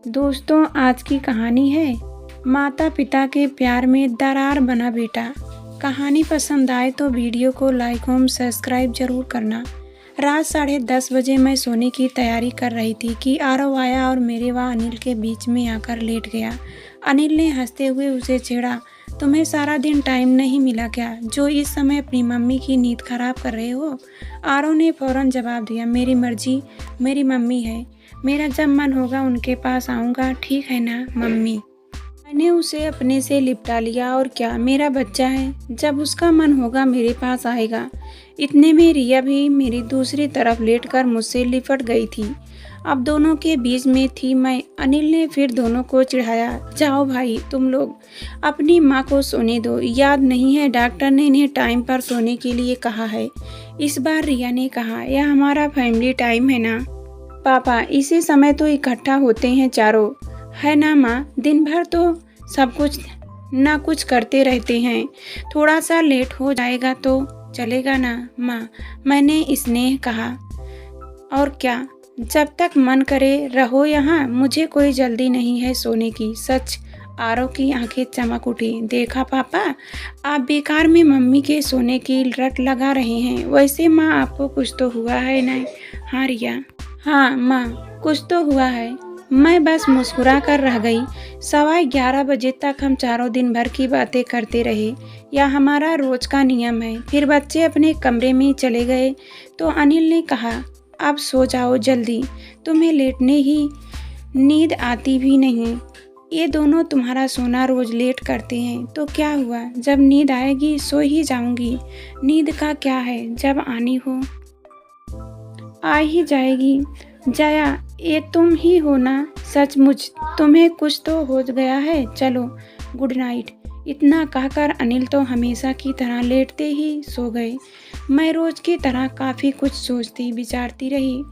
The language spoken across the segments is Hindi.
दोस्तों, आज की कहानी है माता पिता के प्यार में दरार बना बेटा। कहानी पसंद आए तो वीडियो को लाइक और सब्सक्राइब जरूर करना। रात 10:30 बजे मैं सोने की तैयारी कर रही थी कि आरव आया और मेरे व अनिल के बीच में आकर लेट गया। अनिल ने हंसते हुए उसे छेड़ा, तुम्हें सारा दिन टाइम नहीं मिला क्या, जो इस समय अपनी मम्मी की नींद खराब कर रहे हो। आरव ने फौरन जवाब दिया, मेरी मर्जी, मेरी मम्मी है, मेरा जब मन होगा उनके पास आऊँगा, ठीक है ना मम्मी। मैंने उसे अपने से लिपटा लिया, और क्या, मेरा बच्चा है, जब उसका मन होगा मेरे पास आएगा। इतने में रिया भी मेरी दूसरी तरफ लेटकर मुझसे लिपट गई थी। अब दोनों के बीच में थी मैं। अनिल ने फिर दोनों को चिढ़ाया, जाओ भाई तुम लोग, अपनी माँ को सोने दो, याद नहीं है डॉक्टर ने इन्हें टाइम पर सोने के लिए कहा है। इस बार रिया ने कहा, यह हमारा फैमिली टाइम है ना पापा, इसी समय तो इकट्ठा होते हैं चारों, है ना माँ, दिन भर तो सब कुछ ना कुछ करते रहते हैं, थोड़ा सा लेट हो जाएगा तो चलेगा ना माँ, मैंने स्नेह कहा। और क्या, जब तक मन करे रहो यहाँ, मुझे कोई जल्दी नहीं है सोने की। सच। आरव की आंखें चमक उठी, देखा पापा, आप बेकार में मम्मी के सोने की रट लगा रहे हैं। वैसे माँ, आपको कुछ तो हुआ है ना। हाँ रिया, हाँ माँ, कुछ तो हुआ है। मैं बस मुस्कुरा कर रह गई। 11:15 बजे तक हम चारों दिन भर की बातें करते रहे, यह हमारा रोज का नियम है। फिर बच्चे अपने कमरे में चले गए तो अनिल ने कहा, अब सो जाओ जल्दी, तुम्हें लेटने ही नींद आती भी नहीं। ये दोनों तुम्हारा सोना रोज लेट करते हैं, तो क्या हुआ, जब नींद आएगी सो ही जाऊंगी। नींद का क्या है, जब आनी हो आ ही जाएगी। जया, ये तुम ही हो ना, सचमुच तुम्हें कुछ तो हो गया है, चलो गुड नाइट। इतना कहकर अनिल तो हमेशा की तरह लेटते ही सो गए। मैं रोज की तरह काफ़ी कुछ सोचती विचारती रही।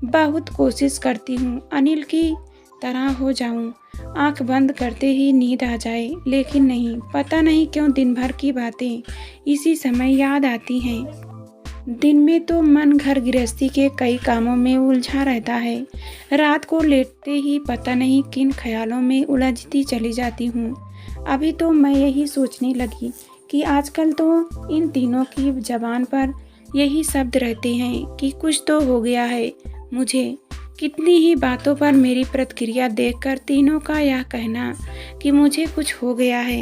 बहुत कोशिश करती हूँ अनिल की तरह हो जाऊँ, आंख बंद करते ही नींद आ जाए, लेकिन नहीं, पता नहीं क्यों दिन भर की बातें इसी समय याद आती हैं। दिन में तो मन घर गृहस्थी के कई कामों में उलझा रहता है, रात को लेटते ही पता नहीं किन ख्यालों में उलझती चली जाती हूँ। अभी तो मैं यही सोचने लगी कि आजकल तो इन तीनों की जबान पर यही शब्द रहते हैं कि कुछ तो हो गया है मुझे। कितनी ही बातों पर मेरी प्रतिक्रिया देखकर तीनों का यह कहना कि मुझे कुछ हो गया है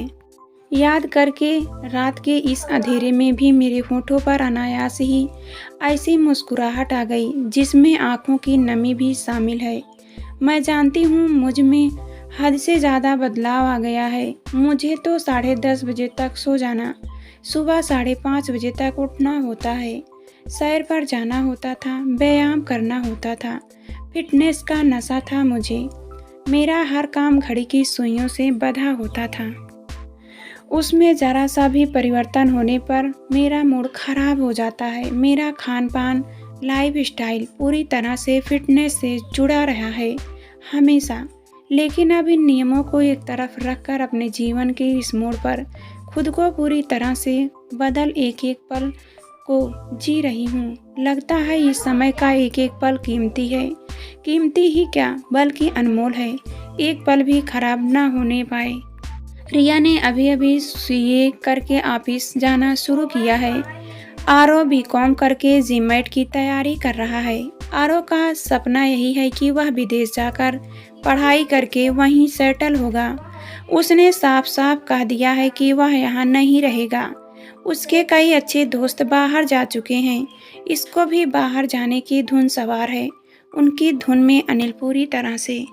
याद करके रात के इस अंधेरे में भी मेरे होठों पर अनायास ही ऐसी मुस्कुराहट आ गई जिसमें आंखों की नमी भी शामिल है। मैं जानती हूँ मुझ में हद से ज़्यादा बदलाव आ गया है। मुझे तो 10:30 बजे तक सो जाना, सुबह 5:30 बजे तक उठना होता है, सैर पर जाना होता था, व्यायाम करना होता था, फिटनेस का नशा था मुझे। मेरा हर काम घड़ी की सुइयों से बंधा होता था। उसमें ज़रा सा भी परिवर्तन होने पर मेरा मूड खराब हो जाता है। मेरा खान पान, लाइफ स्टाइल पूरी तरह से फिटनेस से जुड़ा रहा है हमेशा, लेकिन अब इन नियमों को एक तरफ रखकर अपने जीवन के इस मोड़ पर खुद को पूरी तरह से बदल एक एक पल को जी रही हूँ। लगता है इस समय का एक एक पल कीमती है। कीमती ही क्या, बल्कि अनमोल है। एक पल भी खराब ना होने पाए। रिया ने अभी अभी सीए करके ऑफिस जाना शुरू किया है। आरव बीकॉम करके जीमैट की तैयारी कर रहा है। आरव का सपना यही है कि वह विदेश जाकर पढ़ाई करके वहीं सेटल होगा। उसने साफ साफ कह दिया है कि वह यहाँ नहीं रहेगा। उसके कई अच्छे दोस्त बाहर जा चुके हैं, इसको भी बाहर जाने की धुन सवार है। उनकी धुन में अनिल पूरी तरह से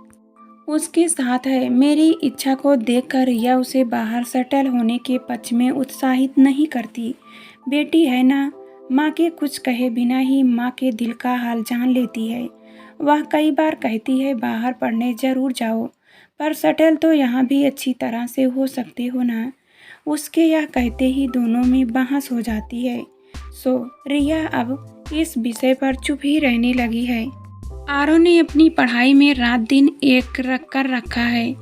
उसके साथ है। मेरी इच्छा को देखकर रिया उसे बाहर सेटल होने के पक्ष में उत्साहित नहीं करती। बेटी है ना, माँ के कुछ कहे बिना ही माँ के दिल का हाल जान लेती है। वह कई बार कहती है बाहर पढ़ने जरूर जाओ, पर सेटल तो यहाँ भी अच्छी तरह से हो सकते हो ना। उसके यह कहते ही दोनों में बहस हो जाती है। सो रिया अब इस विषय पर चुप ही रहने लगी है। आरव ने अपनी पढ़ाई में रात दिन एक कर रखा है।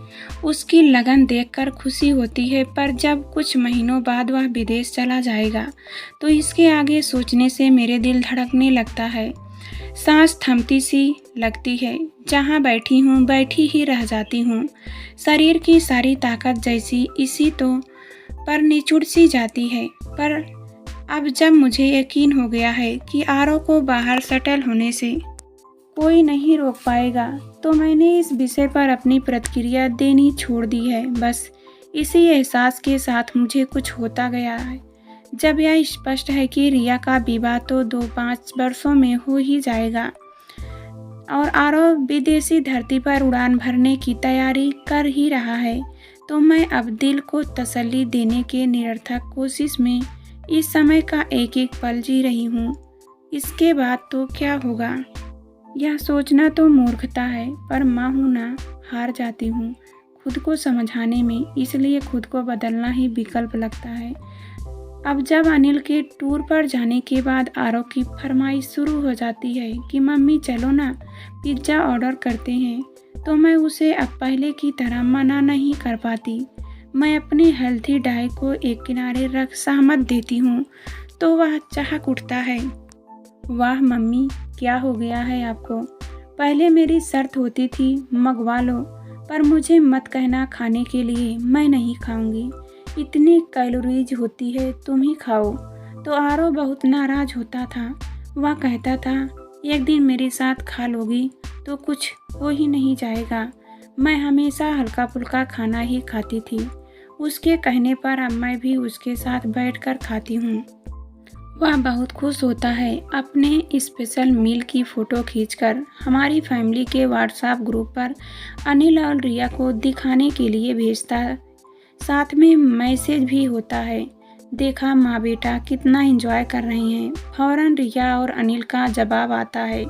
उसकी लगन देखकर खुशी होती है, पर जब कुछ महीनों बाद वह विदेश चला जाएगा तो इसके आगे सोचने से मेरे दिल धड़कने लगता है। सांस थमती सी लगती है, जहाँ बैठी हूँ बैठी ही रह जाती हूँ। शरीर की सारी ताकत जैसी इसी तो पर निचुड़ सी जाती है। पर अब जब मुझे यकीन हो गया है कि आरव को बाहर सेटल होने से कोई नहीं रोक पाएगा, तो मैंने इस विषय पर अपनी प्रतिक्रिया देनी छोड़ दी है। बस इसी एहसास के साथ मुझे कुछ होता गया है। जब यह स्पष्ट है कि रिया का विवाह तो 2-5 वर्षों में हो ही जाएगा और आरव विदेशी धरती पर उड़ान भरने की तैयारी कर ही रहा है, तो मैं अब दिल को तसल्ली देने के निरर्थक कोशिश में इस समय का एक एक पल जी रही हूँ। इसके बाद तो क्या होगा, यह सोचना तो मूर्खता है, पर माँ हूँ ना, हार जाती हूँ खुद को समझाने में, इसलिए खुद को बदलना ही विकल्प लगता है। अब जब अनिल के टूर पर जाने के बाद आरव की फरमाइश शुरू हो जाती है कि मम्मी चलो ना पिज्ज़ा ऑर्डर करते हैं, तो मैं उसे अब पहले की तरह मना नहीं कर पाती। मैं अपनी हेल्थी डाइट को एक किनारे रख सहमत देती हूँ, तो वह चहक उठता है। वाह मम्मी, क्या हो गया है आपको? पहले मेरी शर्त होती थी मंगवा लो, पर मुझे मत कहना खाने के लिए, मैं नहीं खाऊंगी। इतनी कैलोरीज होती है, तुम ही खाओ। तो आरव बहुत नाराज होता था। वह कहता था एक दिन मेरे साथ खा लोगी तो कुछ हो ही नहीं जाएगा। मैं हमेशा हल्का फुल्का खाना ही खाती थी। उसके कहने पर अब मैं भी उसके साथ बैठकर खाती हूँ। वह बहुत खुश होता है। अपने स्पेशल मील की फ़ोटो खींचकर हमारी फैमिली के व्हाट्सएप ग्रुप पर अनिल और रिया को दिखाने के लिए भेजता है। साथ में मैसेज भी होता है, देखा माँ बेटा कितना एंजॉय कर रही हैं। फौरन रिया और अनिल का जवाब आता है,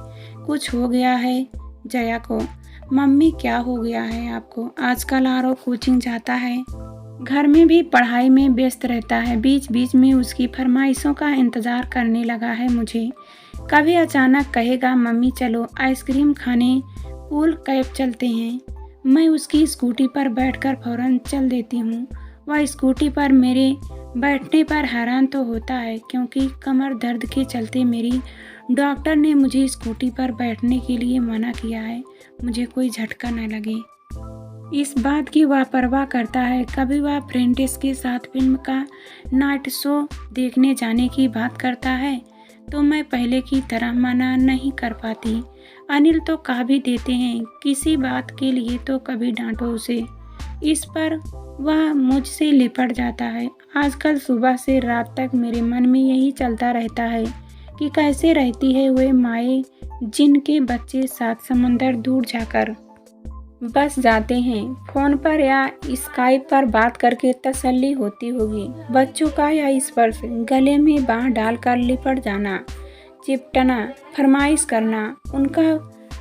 कुछ हो गया है जया को? मम्मी क्या हो गया है आपको? आजकल आरव कोचिंग जाता है, घर में भी पढ़ाई में व्यस्त रहता है, बीच बीच में उसकी फरमाइशों का इंतज़ार करने लगा है मुझे। कभी अचानक कहेगा मम्मी चलो आइसक्रीम खाने पूल कैब चलते हैं। मैं उसकी स्कूटी पर बैठकर फौरन चल देती हूँ। वह स्कूटी पर मेरे बैठने पर हैरान तो होता है, क्योंकि कमर दर्द के चलते मेरी डॉक्टर ने मुझे स्कूटी पर बैठने के लिए मना किया है, मुझे कोई झटका न लगे इस बात की वह परवाह करता है। कभी वह फ्रेंड्स के साथ फिल्म का नाइट शो देखने जाने की बात करता है, तो मैं पहले की तरह मना नहीं कर पाती। अनिल तो कह भी देते हैं किसी बात के लिए तो कभी डांटो उसे, इस पर वह मुझसे लिपट जाता है। आजकल सुबह से रात तक मेरे मन में यही चलता रहता है कि कैसे रहती है वे माएँ जिनके बच्चे 7 समंदर दूर जाकर बस जाते हैं। फ़ोन पर या स्काइप पर बात करके तसल्ली होती होगी। बच्चों का या स्पर्श, गले में बाँह डालकर लिपट जाना, चिपटना, फरमाइश करना, उनका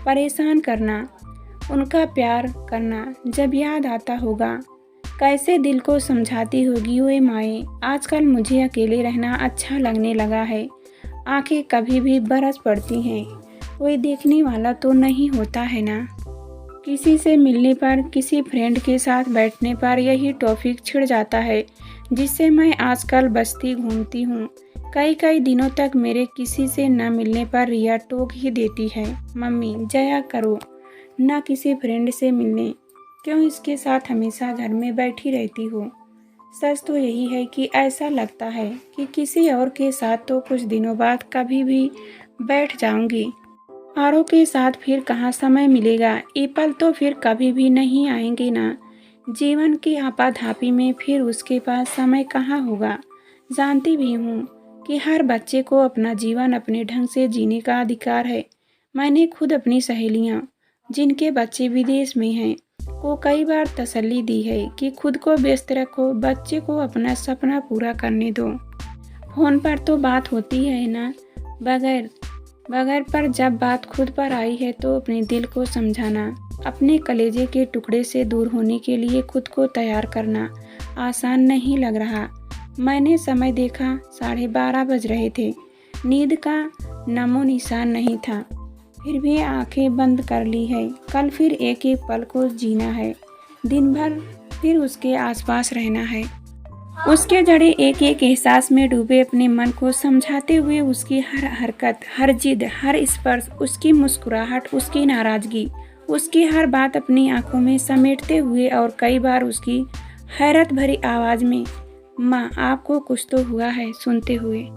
परेशान करना, उनका प्यार करना, जब याद आता होगा कैसे दिल को समझाती होगी वे माएँ। आजकल मुझे अकेले रहना अच्छा लगने लगा है। आंखें कभी भी बरस पड़ती हैं, कोई देखने वाला तो नहीं होता है ना। किसी से मिलने पर, किसी फ्रेंड के साथ बैठने पर यही टॉपिक छिड़ जाता है, जिससे मैं आजकल बस्ती घूमती हूँ। कई दिनों तक मेरे किसी से न मिलने पर रिया टोक ही देती है, मम्मी जया करो ना किसी फ्रेंड से मिलने, क्यों इसके साथ हमेशा घर में बैठी रहती हो। सच तो यही है कि ऐसा लगता है कि किसी और के साथ तो कुछ दिनों बाद कभी भी बैठ जाऊंगी। आरव के साथ फिर कहाँ समय मिलेगा, ये पल तो फिर कभी भी नहीं आएंगे ना। जीवन की आपाधापी में फिर उसके पास समय कहाँ होगा। जानती भी हूँ कि हर बच्चे को अपना जीवन अपने ढंग से जीने का अधिकार है। मैंने खुद अपनी सहेलियाँ जिनके बच्चे विदेश में हैं को कई बार तसल्ली दी है कि खुद को व्यस्त रखो, बच्चे को अपना सपना पूरा करने दो। फ़ोन पर तो बात होती है ना, बगैर पर जब बात खुद पर आई है तो अपने दिल को समझाना, अपने कलेजे के टुकड़े से दूर होने के लिए खुद को तैयार करना आसान नहीं लग रहा। मैंने समय देखा, 12:30 बज रहे थे। नींद का नामो निशान नहीं था, फिर भी आंखें बंद कर ली है। कल फिर एक एक पल को जीना है, दिन भर फिर उसके आसपास रहना है। उसके जड़े एक एक एहसास में डूबे अपने मन को समझाते हुए उसकी हर हरकत, हर जिद, हर स्पर्श, उसकी मुस्कुराहट, उसकी नाराजगी, उसकी हर बात अपनी आंखों में समेटते हुए और कई बार उसकी हैरत भरी आवाज में, माँ आपको कुछ तो हुआ है, सुनते हुए